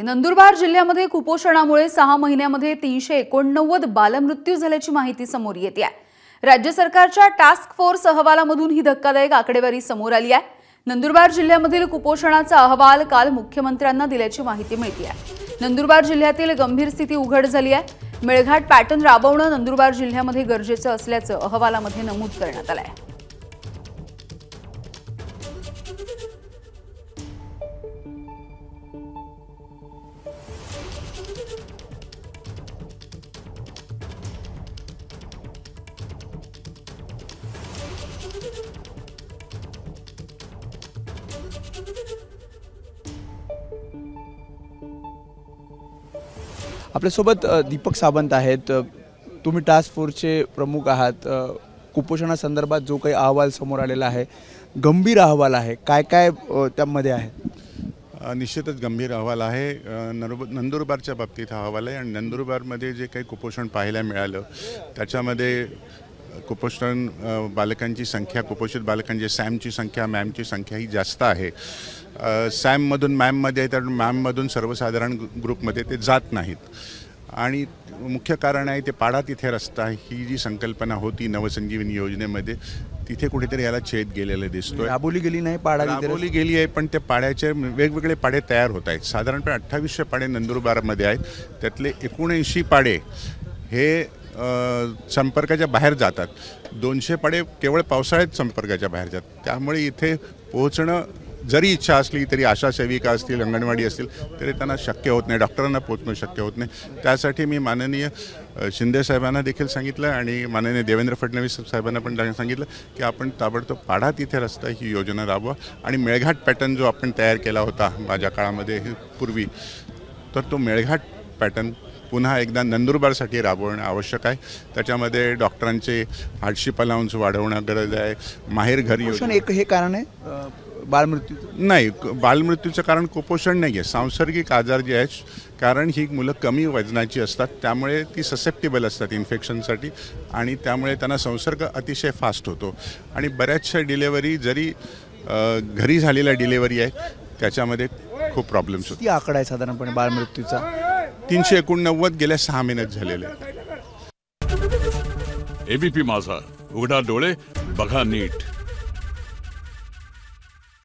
नंदुरबार जिल्ह्यामध्ये कुपोषणामुळे 6 महिन्यांमध्ये 389 बालमृत्यू झाल्याची माहिती समोर येते आहे। राज्य सरकारच्या टास्क फोर्स अहवालामधून ही धक्कादायक आकडेवारी समोर आली आहे। नंदुरबार जिल्ह्यामधील कुपोषणाचा अहवाल काल मुख्यमंत्र्यांना दिल्याची माहिती मिळते आहे। नंदुरबार जिल्ह्यातील गंभीर स्थिती उघड झाली आहे। मेळघाट पॅटर्न राबवणं नंदुरबार जिल्ह्यामध्ये गरजेचं असल्याचं अहवालामध्ये नमूद करण्यात आलं आहे। आपल्यासोबत दीपक सावंत आहेत। तुम्ही टास्क फोर्सचे प्रमुख आहात। कुपोषणासंदर्भात जो काही अहवाल समोर आलेला आहे, गंभीर अहवाल आहे, काय काय त्यामध्ये आहे? निश्चितच गंभीर अहवाल आहे। नंदुरबारच्या बाबतीत हा अहवाल आहे आणि नंदुरबारमध्ये जे काही कुपोषण पाहायला मिळालं त्याच्यामध्ये कुपोषण बालकांची संख्या, कुपोषित बालकांची सॅमची संख्या, मॅमची संख्या ही जास्त आहे। सॅममधून मॅममध्ये तर मॅममधून सर्वसाधारण ग्रुपमध्ये ते जात नाहीत आणि मुख्य कारण आहे ते पाडा तिथे रस्ता ही जी संकल्पना होती नवसंजीवनी योजनेमध्ये तिथे कुठेतरी याला छेद गेलेला दिसतोय। राबवली गेली नाही, पाडा राबवली गेली आहे, पण ते पाड्याचे वेगवेगळे पाडे तयार होत आहेत। साधारणपणे 2800 पाडे नंदुरबारमध्ये आहेत, त्यातले 79 पाडे हे संपर्काच्या बाहेर जातात। 200 पाडे केवळ पावसाळ्यात संपर्काच्या बाहेर जातात। त्यामुळे इथे पोहोचणं जरी इच्छा असली तरी आशा सेविका असतील, अंगणवाडी असतील तरी त्यांना शक्य होत नाही, डॉक्टरांना पोहोचणं शक्य होत नाही। त्यासाठी मी माननीय शिंदे साहेबांना देखील सांगितलं आणि माननीय देवेंद्र फडणवीस साहेबांना पण सांगितलं की आपण ताबडतोब पाडा तिथे रस्ता ही योजना राबवा आणि मेळघाट पॅटर्न जो आपण तयार केला होता माझ्या काळामध्ये पूर्वी, तर तो मेळघाट पॅटर्न पुन्हा एकदा नंदुरबारसाठी राबवणं आवश्यक आहे। त्याच्यामध्ये डॉक्टरांचे हार्डशिप अलाउन्स वाढवणं गरज आहे। माहेर घरी एक हे कारण आहे बालमृत्यू नाही, बालमृत्यूचं कारण कुपोषण नाही आहे, सांसर्गिक आजार जे आहेत। कारण ही मुलं कमी वजनाची असतात, त्यामुळे ती ससेप्टेबल असतात इन्फेक्शनसाठी आणि त्यामुळे त्यांना संसर्ग अतिशय फास्ट होतो आणि बऱ्याचशा डिलेवरी जरी घरी झालेल्या डिलेवरी आहे त्याच्यामध्ये खूप प्रॉब्लेम्स होतात। किती आकडा आहे साधारणपणे बालमृत्यूचा? 389 गेल्या 6 महिन्यात झालेले आहेत। एबीपी माझा, उघडा डोळे बघा नीट।